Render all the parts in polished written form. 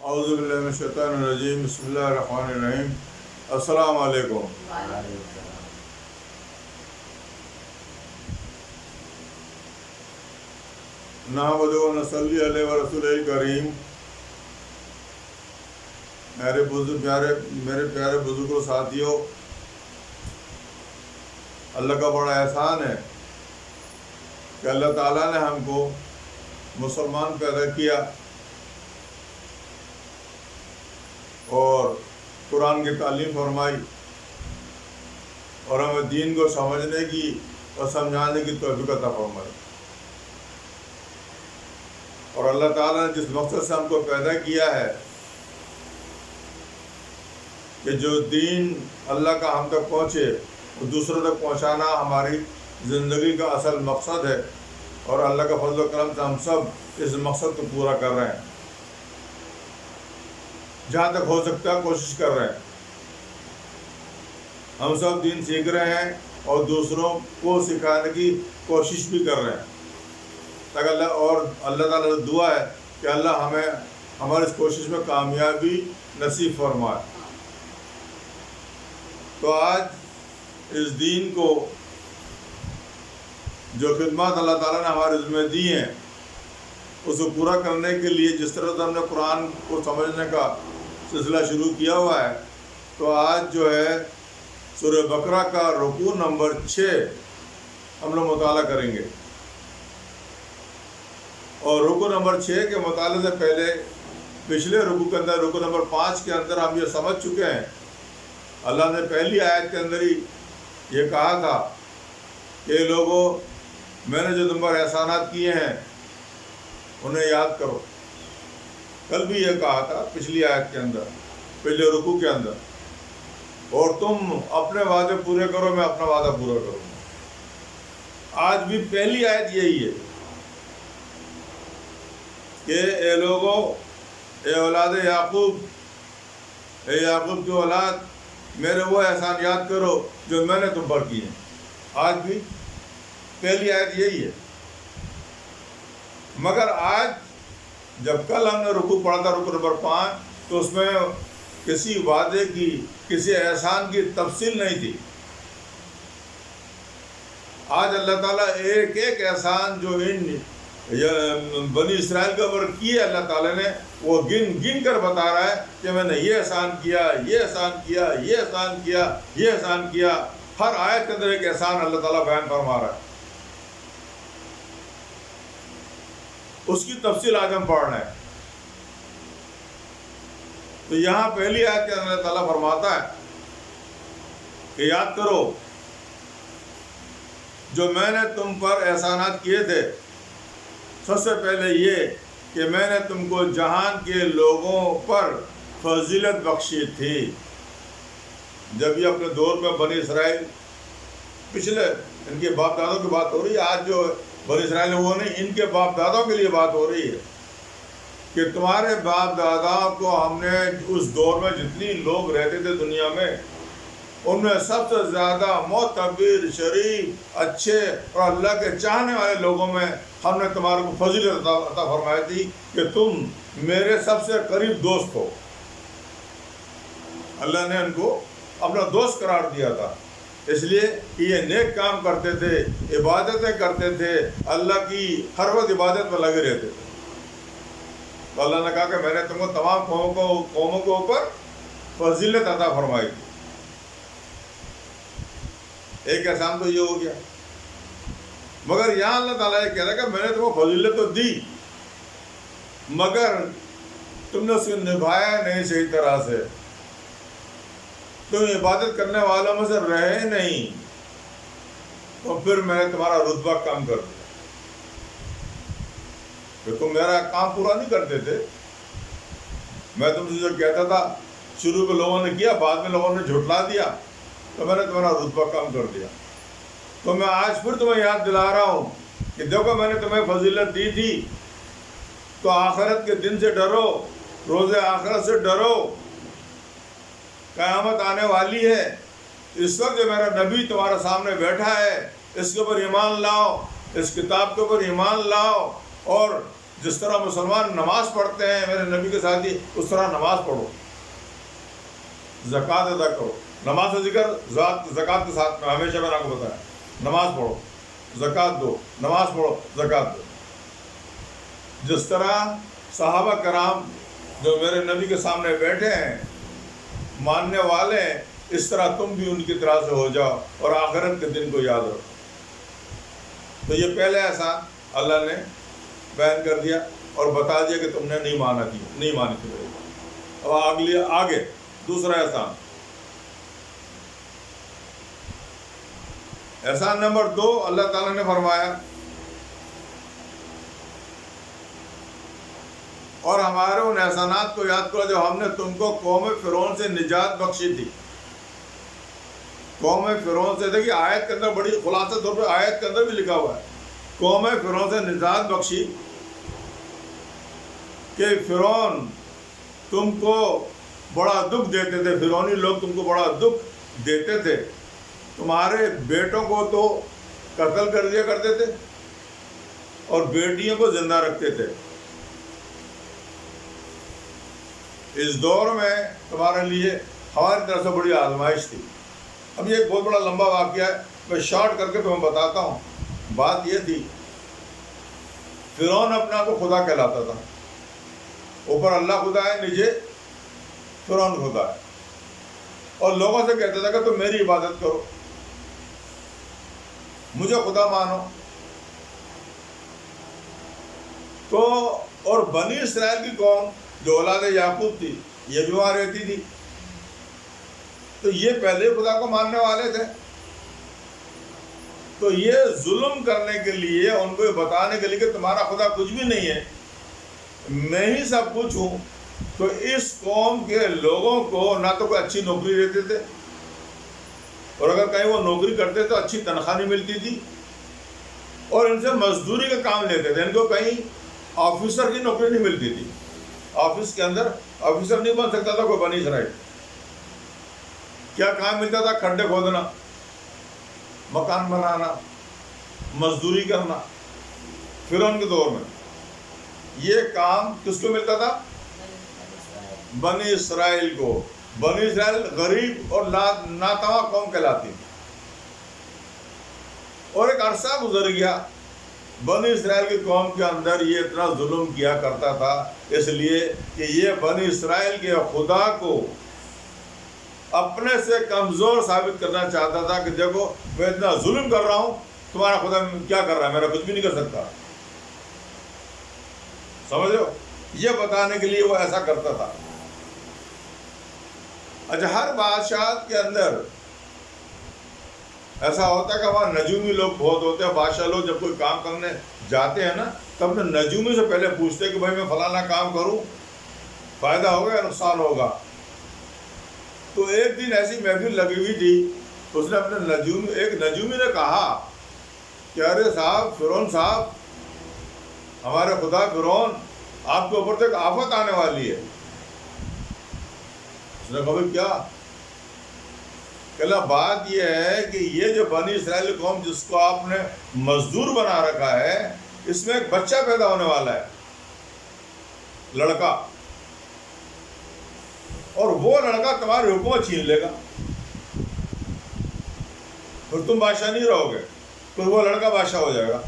اعوذ باللہ من الشیطان الرجیم، بسم اللہ الرحمن الرحیم۔ السلام علیکم۔ نحمدہ و نصلی علیہ ورسولہ الکریم۔ میرے پیارے بزرگوں ساتھیوں، اللہ کا بڑا احسان ہے کہ اللہ تعالیٰ نے ہم کو مسلمان پیدا کیا اور قرآن کی تعلیم فرمائی اور ہمیں دین کو سمجھنے کی اور سمجھانے کی توفیق عطا فرمائی۔ اور اللہ تعالیٰ نے جس مقصد سے ہم کو پیدا کیا ہے کہ جو دین اللہ کا ہم تک پہنچے وہ دوسروں تک پہنچانا ہماری زندگی کا اصل مقصد ہے، اور اللہ کا فضل و کرم سے ہم سب اس مقصد کو پورا کر رہے ہیں، جہاں تک ہو سکتا ہے کوشش کر رہے ہیں۔ ہم سب دین سیکھ رہے ہیں اور دوسروں کو سکھانے کی کوشش بھی کر رہے ہیں، تاکہ اللہ تعالیٰ سے دعا ہے کہ اللہ ہمیں ہماری اس کوشش میں کامیابی نصیب فرمائے۔ تو آج اس دین کو جو خدمات اللہ تعالیٰ نے ہمارے ذمہ دی ہیں اس کو پورا کرنے کے لیے جس طرح سے ہم نے قرآن کو سمجھنے کا سلسلہ شروع کیا ہوا ہے، تو آج جو ہے سورہ بقرہ کا رکوع نمبر 6 ہم لوگ مطالعہ کریں گے۔ اور رکوع نمبر 6 کے مطالعے سے پہلے پچھلے رکوع کے اندر رکوع نمبر 5 کے اندر ہم یہ سمجھ چکے ہیں، اللہ نے پہلی آیت کے اندر ہی یہ کہا تھا کہ لوگوں، میں نے جو تم پر احسانات کیے ہیں انہیں یاد کرو۔ کل بھی یہ کہا تھا پچھلی آیت کے اندر، پہلے رکوع کے اندر، اور تم اپنے وعدے پورے کرو، میں اپنا وعدہ پورا کروں گا۔ آج بھی پہلی آیت یہی ہے کہ اے لوگوں، اے اولاد یعقوب، اے یعقوب کی اولاد، میرے وہ احسان یاد کرو جو میں نے تم پر کیے ہیں۔ آج بھی پہلی آیت یہی ہے، مگر آج جب کل ہم نے رکوع پڑھا تھا رکوع نمبر 5، تو اس میں کسی وعدے کی، کسی احسان کی تفصیل نہیں تھی۔ آج اللہ تعالیٰ ایک ایک احسان جو ان بنی اسرائیل کے اوپر کیے اللہ تعالیٰ نے، وہ گن گن کر بتا رہا ہے کہ میں نے یہ احسان کیا، یہ احسان کیا، یہ احسان کیا، یہ احسان کیا۔ ہر آیت کے اندر ایک احسان اللہ تعالیٰ بیان فرما رہا ہے، اس کی تفصیل آج ہم پڑھ رہے ہیں۔ تو یہاں پہلی آیت کے اندر اللہ تعالیٰ فرماتا ہے کہ یاد کرو جو میں نے تم پر احسانات کیے تھے۔ سب سے پہلے یہ کہ میں نے تم کو جہان کے لوگوں پر فضیلت بخشی تھی۔ جب یہ اپنے دور میں بنی اسرائیل، پچھلے ان کے باپ دادوں کی بات ہو رہی ہے، آج جو بنی اسرائیل وہ نہیں، ان کے باپ دادوں کے لیے بات ہو رہی ہے کہ تمہارے باپ داداؤں کو ہم نے اس دور میں جتنی لوگ رہتے تھے دنیا میں، ان میں سب سے زیادہ معتبر، شریف، اچھے اور اللہ کے چاہنے والے لوگوں میں ہم نے تمہارے کو فضیلت عطا فرمائی تھی کہ تم میرے سب سے قریب دوست ہو۔ اللہ نے ان کو اپنا دوست قرار دیا تھا، اس لیے کہ یہ نیک کام کرتے تھے، عبادتیں کرتے تھے، اللہ کی ہر وقت عبادت میں لگے رہتے تھے۔ تو اللہ نے کہا کہ میں نے تم کو تمام قوموں کے اوپر فضیلت عطا فرمائی تھی۔ ایک احسان تو یہ ہو گیا، مگر یہاں اللہ تعالیٰ یہ کہہ رہا ہے کہ میں نے تم کو فضیلت تو دی، مگر تم نے اس کو نبھایا نہیں صحیح طرح سے، تم عبادت کرنے والوں میں سے رہے نہیں، تو پھر میں نے تمہارا رتبہ کم کر دیا۔ کہ تم میرا کام پورا نہیں کرتے تھے، میں تم سے جو کہتا تھا شروع میں لوگوں نے کیا، بعد میں لوگوں نے جھٹلا دیا، تو میں نے تمہارا رتبہ کم کر دیا۔ تو میں آج پھر تمہیں یاد دلا رہا ہوں کہ دیکھو میں نے تمہیں فضیلت دی تھی، تو آخرت کے دن سے ڈرو، روز آخرت سے ڈرو، قیامت آنے والی ہے۔ اس وقت جو میرا نبی تمہارے سامنے بیٹھا ہے، اس کے اوپر ایمان لاؤ، اس کتاب کے اوپر ایمان لاؤ، اور جس طرح مسلمان نماز پڑھتے ہیں میرے نبی کے ساتھ ہی، اس طرح نماز پڑھو، زکوٰۃ ادا کرو۔ نماز کا ذکر زکوٰۃ کے ساتھ میں ہمیشہ میں نے آپ کو بتایا، نماز پڑھو زکوٰۃ دو، نماز پڑھو زکوٰۃ دو۔ جس طرح صحابہ کرام جو میرے نبی کے سامنے بیٹھے ہیں ماننے والے ہیں، اس طرح تم بھی ان کی طرح سے ہو جاؤ اور آخرت کے دن کو یاد رکھو۔ تو یہ پہلے احسان اللہ نے بیان کر دیا اور بتا دیا کہ تم نے نہیں مانی تھی۔ اب آگے دوسرا احسان نمبر 2 اللہ تعالیٰ نے فرمایا، اور ہمارے ان احسانات کو یاد کرو جو ہم نے تم کو قوم فرعون سے نجات بخشی تھی۔ قوم فرعون سے، دیکھیے آیت کے اندر بڑی خلاصہ طور پہ آیت کے اندر بھی لکھا ہوا ہے، قوم فرعون سے نجات بخشی کہ فرعون تم کو بڑا دکھ دیتے تھے، فرعونی لوگ تم کو بڑا دکھ دیتے تھے، تمہارے بیٹوں کو تو قتل کر دیا کرتے تھے اور بیٹیوں کو زندہ رکھتے تھے۔ اس دور میں تمہارے لیے ہماری طرف سے بڑی آزمائش تھی۔ اب یہ ایک بہت بڑا لمبا واقعہ ہے، میں شارٹ کر کے تمہیں بتاتا ہوں۔ بات یہ تھی، فرعون اپنے آپ کو خدا کہلاتا تھا، اوپر اللہ خدا ہے، نیچے فرعون خدا ہے، اور لوگوں سے کہتا تھا کہ تم میری عبادت کرو، مجھے خدا مانو۔ تو اور بنی اسرائیل کی قوم جو اولاد یعقوب تھی یہ بھی وہاں رہتی تھی، تو یہ پہلے خدا کو ماننے والے تھے۔ تو یہ ظلم کرنے کے لیے، ان کو یہ بتانے کے لیے کہ تمہارا خدا کچھ بھی نہیں ہے، میں ہی سب کچھ ہوں، تو اس قوم کے لوگوں کو نہ تو کوئی اچھی نوکری دیتے تھے، اور اگر کہیں وہ نوکری کرتے تو اچھی تنخواہ نہیں ملتی تھی، اور ان سے مزدوری کا کام لیتے تھے۔ ان کو کہیں آفیسر کی نوکری نہیں ملتی تھی، آفس کے اندر آفیسر نہیں بن سکتا تھا کوئی بنی اسرائیل۔ کیا کام ملتا تھا؟ کھڈے کھودنا، مکان بنانا، مزدوری کرنا۔ فرعون کے دور میں یہ کام کس کو ملتا تھا؟ بنی اسرائیل کو۔ بنی اسرائیل غریب اور ناتواں قوم کہلاتی تھی، اور ایک عرصہ گزر گیا، بنی اسرائیل کی قوم کے اندر یہ اتنا ظلم کیا کرتا تھا، اس لیے کہ یہ بنی اسرائیل کے خدا کو اپنے سے کمزور ثابت کرنا چاہتا تھا کہ دیکھو میں اتنا ظلم کر رہا ہوں، تمہارا خدا کیا کر رہا ہے، میرا کچھ بھی نہیں کر سکتا۔ سمجھ رہے ہو؟ یہ بتانے کے لیے وہ ایسا کرتا تھا۔ اچھا، ہر بادشاہت کے اندر ایسا ہوتا ہے کہ وہاں نجومی لوگ بہت ہوتے ہیں۔ بادشاہ لوگ جب کوئی کام کرنے جاتے ہیں نا، تب اپنے نجومی سے پہلے پوچھتے ہیں کہ بھائی میں فلانا کام کروں، فائدہ ہوگا یا نقصان ہوگا۔ تو ایک دن ایسی محفل لگی ہوئی تھی، اس نے اپنے ایک نجومی نے کہا کہ ارے صاحب، فرعون صاحب، ہمارے خدا فرعون آپ کے اوپر تو ایک آفت آنے والی ہے۔ اس نے کہا کیا؟ کہلا بات یہ ہے کہ یہ جو بنی اسرائیل قوم جس کو آپ نے مزدور بنا رکھا ہے، اس میں ایک بچہ پیدا ہونے والا ہے، لڑکا، اور وہ لڑکا تمہاری حکومت چھین لے گا، پھر تم بادشاہ نہیں رہو گے، پھر وہ لڑکا بادشاہ ہو جائے گا،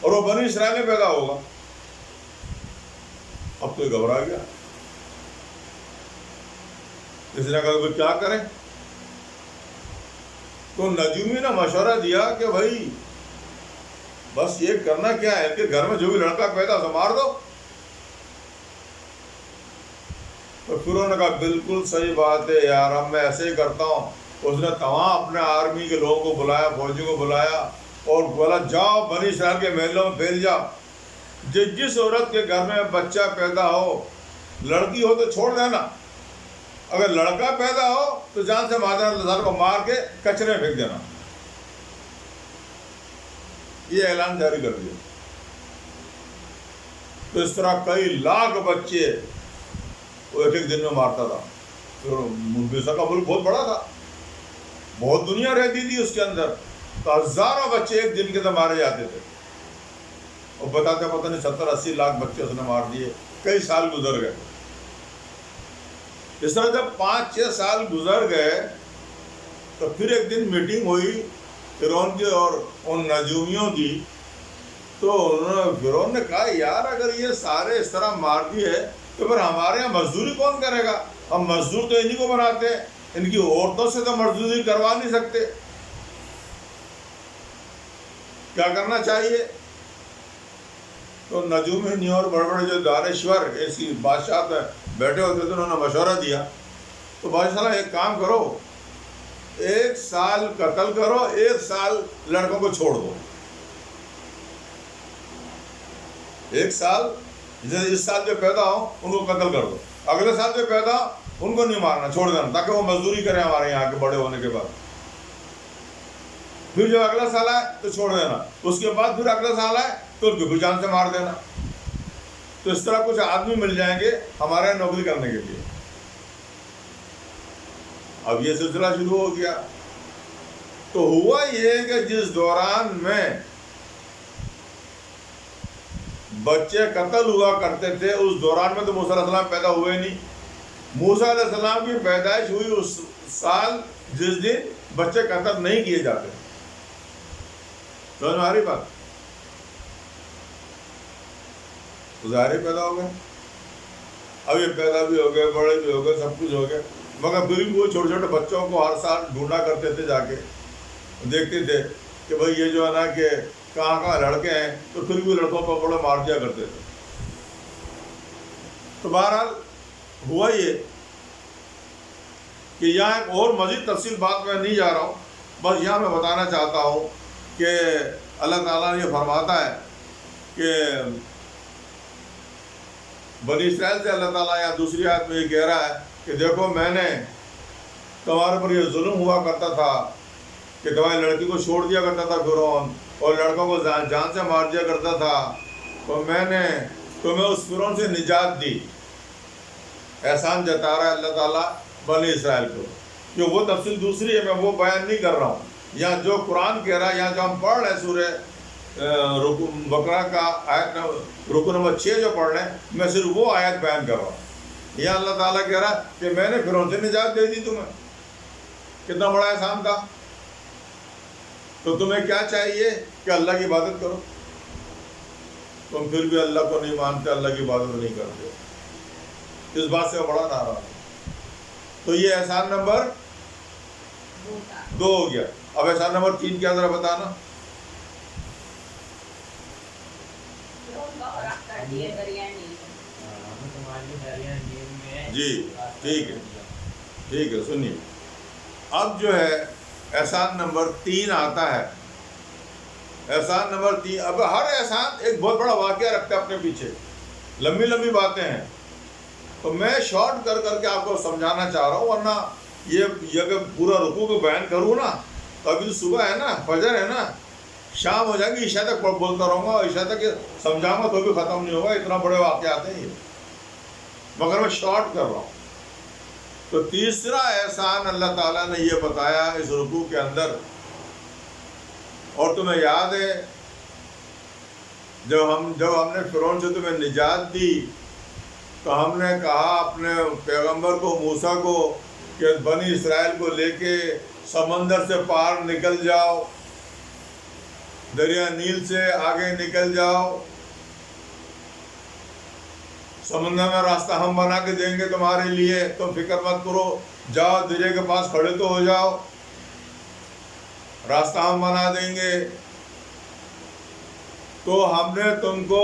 اور وہ بنی اسرائیل میں پیدا ہوگا۔ اب تو گھبرا گیا، اس نے کہا کیا کریں؟ تو نجومی نے مشورہ دیا کہ بھائی بس یہ کرنا کیا ہے کہ گھر میں جو بھی لڑکا پیدا ہو مار دو۔ تو پھر انہوں نے کہا بالکل صحیح بات ہے یار، اب میں ایسے ہی کرتا ہوں۔ اس نے تمام اپنے آرمی کے لوگوں کو بلایا، فوجی کو بلایا، اور بولا جاؤ بنی اسرائیل کے محلوں میں پھیل جاؤ، جس عورت کے گھر میں بچہ پیدا ہو، لڑکی ہو تو چھوڑ دینا، اگر لڑکا پیدا ہو تو جان سے مادر کو مار کے کچرے میں پھینک دینا۔ یہ اعلان جاری کر دیا۔ تو اس طرح کئی لاکھ بچے وہ ایک دن میں مارتا تھا۔ مصر کا ملک بہت بڑا تھا، بہت دنیا رہتی تھی اس کے اندر، تو ہزاروں بچے ایک دن کے اندر مارے جاتے تھے۔ اور بتاتے پتہ نہیں 70-80 لاکھ بچے اس نے مار دیے. کئی سال گزر گئے. اس طرح جب 5-6 سال گزر گئے تو پھر ایک دن میٹنگ ہوئی فرعون کی اور ان نجومیوں کی. تو فرعون نے کہا یار اگر یہ سارے اس طرح مار دیے تو پھر ہمارے یہاں مزدوری کون کرے گا؟ ہم مزدور تو انہی کو بناتے ہیں, ان کی عورتوں سے تو مزدوری کروا نہیں سکتے. کیا کرنا چاہیے؟ تو نجومی اور بڑے بڑے جو دانشور ایسی بادشاہ بیٹھے ہوتے تھے انہوں نے مشورہ دیا. تو بادشاہ ایک کام کرو, 1 سال قتل کرو, 1 سال لڑکوں کو چھوڑ دو. 1 سال اس سال جو پیدا ہو ان کو قتل کر دو, اگلے سال جو پیدا ہو ان کو نہیں مارنا, چھوڑ دینا تاکہ وہ مزدوری کریں ہمارے یہاں کے بڑے ہونے کے بعد. پھر جب اگلا سال آئے تو چھوڑ دینا, اس کے بعد پھر اگلا سال آئے تو ان کو پھر جان سے مار دینا. تو اس طرح کچھ آدمی مل جائیں گے ہمارے یہاں نوکری کرنے کے لیے. اب یہ سلسلہ شروع ہو گیا. تو ہوا یہ کہ جس دوران میں بچے قتل ہوا کرتے تھے اس دوران میں تو موسیٰ علیہ السلام پیدا ہوئے نہیں. موسیٰ علیہ السلام کی پیدائش ہوئی اس سال جس دن بچے قتل نہیں کیے جاتے. سمجھ میں آ رہی بات؟ ظاہر پیدا ہو گئے. اب یہ پیدا بھی ہو گئے, بڑے بھی ہو گئے, سب کچھ ہو گئے, مگر پھر بھی وہ چھوٹے چھوٹے بچوں کو ہر سال ڈھونڈا کرتے تھے, جا کے دیکھتے تھے کہ بھئی یہ جو ہے نا کہ کہاں کہاں لڑکے ہیں, تو پھر بھی لڑکوں کو بڑے مار دیا کرتے تھے. تو بہرحال ہوا یہ کہ یہاں ایک اور مزید تفصیل بات میں نہیں جا رہا ہوں, بس یہاں میں بتانا چاہتا ہوں کہ اللہ تعالیٰ نے یہ فرماتا ہے کہ بنی اسرائیل سے اللہ تعالیٰ یا دوسری آیت میں یہ کہہ رہا ہے کہ دیکھو میں نے تمہارے پر یہ ظلم ہوا کرتا تھا کہ تمہاری لڑکی کو چھوڑ دیا کرتا تھا فرعون, اور لڑکوں کو جان سے مار دیا کرتا تھا, تو میں نے تمہیں اس فرعون سے نجات دی. احسان جتا رہا ہے اللہ تعالیٰ بنی اسرائیل کو. کہ وہ تفصیل دوسری ہے, میں وہ بیان نہیں کر رہا ہوں. یہاں جو قرآن کہہ رہا ہے, یہاں جو ہم پڑھ رہے ہیں سورہ بقرہ کا آیت رکو نمبر 6 جو پڑھ رہے ہیں, میں صرف وہ آیت بیان کر رہا ہوں. یہاں اللہ تعالیٰ کہہ رہا ہے کہ میں نے فرعون سے نجات دے دی تمہیں. کتنا بڑا احسان تھا. تو تمہیں کیا چاہیے کہ اللہ کی عبادت کرو. تم پھر بھی اللہ کو نہیں مانتے, اللہ کی عبادت نہیں کرتے. اس بات سے بڑا ناراض. تو یہ احسان نمبر 2 ہو گیا. اب احسان نمبر 3 کیا ذرا بتانا. جی ٹھیک ہے, ٹھیک ہے, سنیے. اب جو ہے احسان نمبر 3 آتا ہے. احسان نمبر 3, اب ہر احسان ایک بہت بڑا واقعہ رکھتا ہے اپنے پیچھے, لمبی لمبی باتیں ہیں. تو میں شارٹ کر کے آپ کو سمجھانا چاہ رہا ہوں, ورنہ یہ کہ پورا رکوع کو بیان کروں نا تو ابھی تو صبح ہے نا, فجر ہے نا, شام ہو جائے گی, عشاء تک بولتا رہوں گا, عشاء تک سمجھاؤں گا تو بھی ختم نہیں ہوگا. اتنا بڑے واقعات ہیں یہ, مگر میں شارٹ کر رہا ہوں. تو تیسرا احسان اللہ تعالیٰ نے یہ بتایا اس رکوع کے اندر, اور تمہیں یاد ہے جب ہم نے فرعون سے تمہیں نجات دی تو ہم نے کہا اپنے پیغمبر کو موسیٰ کو کہ بنی اسرائیل کو لے کے سمندر سے پار نکل جاؤ, دریا نیل سے آگے نکل جاؤ, سمندر میں راستہ ہم بنا کے دیں گے تمہارے لیے, تم فکر مت کرو, جاؤ دریا کے پاس کھڑے تو ہو جاؤ, راستہ ہم بنا دیں گے. تو ہم نے تم کو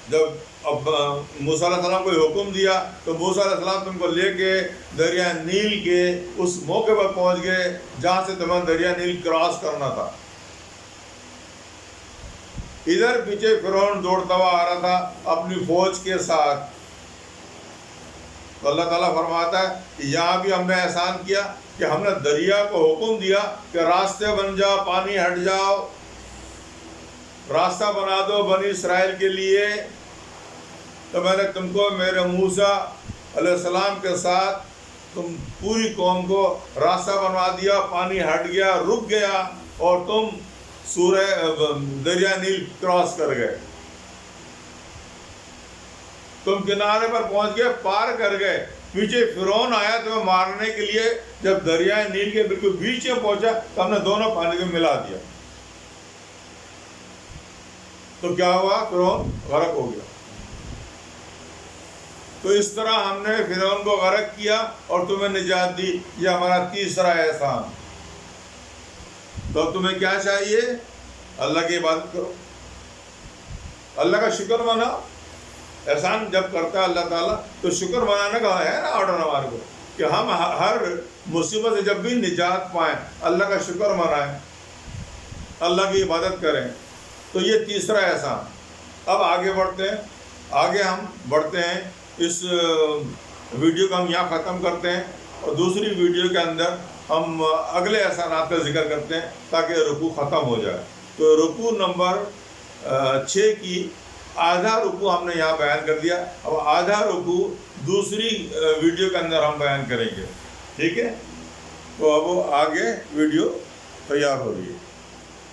جب اب موسیٰ علیہ السلام کو حکم دیا تو موسیٰ علیہ السلام تم کو لے کے دریا نیل کے اس موقع پر پہنچ گئے جہاں سے تمہیں دریا نیل کراس کرنا تھا. ادھر پیچھے فرعون دوڑتا ہوا آ رہا تھا اپنی فوج کے ساتھ. تو اللہ تعالیٰ فرماتا ہے کہ یہاں بھی ہم نے احسان کیا کہ ہم نے دریا کو حکم دیا کہ راستے بن جاؤ, پانی ہٹ جاؤ, راستہ بنا دو بنی اسرائیل کے لیے. تو میں نے تم کو میرے موسیٰ علیہ السلام کے ساتھ تم پوری قوم کو راستہ بنوا دیا, پانی ہٹ گیا, رک گیا, اور تم سورہ دریا نیل کراس کر گئے، تم کنارے پر پہنچ گئے، پار کر گئے، پیچھے فرعون آیا تمہیں مارنے کے لیے، جب دریائے نیل کے بالکل بیچ میں پہنچا تو ہم نے دونوں پانی کو ملا دیا، تو کیا ہوا؟ فرعون غرق ہو گیا۔ تو اس طرح ہم نے فرعون کو غرق کیا اور تمہیں نجات دی، یہ ہمارا تیسرا احسان۔ تو تمہیں کیا چاہیے؟ اللہ کی عبادت کرو، اللہ کا شکر مناؤ۔ احسان جب کرتا ہے اللہ تعالیٰ تو شکر منانے کا ہے نا آرڈر ہمارے کو، کہ ہم ہر مصیبت سے جب بھی نجات پائیں اللہ کا شکر منائیں، اللہ کی عبادت کریں۔ تو یہ تیسرا احسان۔ اب آگے بڑھتے ہیں، آگے ہم بڑھتے ہیں، اس ویڈیو کو ہم یہاں ختم کرتے ہیں اور دوسری ویڈیو کے اندر ہم اگلے احسانات کا ذکر کرتے ہیں تاکہ رکوع ختم ہو جائے۔ تو رکوع نمبر 6 کی آدھا رکوع ہم نے یہاں بیان کر دیا، اب آدھا رکوع دوسری ویڈیو کے اندر ہم بیان کریں گے، ٹھیک ہے؟ تو اب آگے ویڈیو تیار ہو رہی ہے۔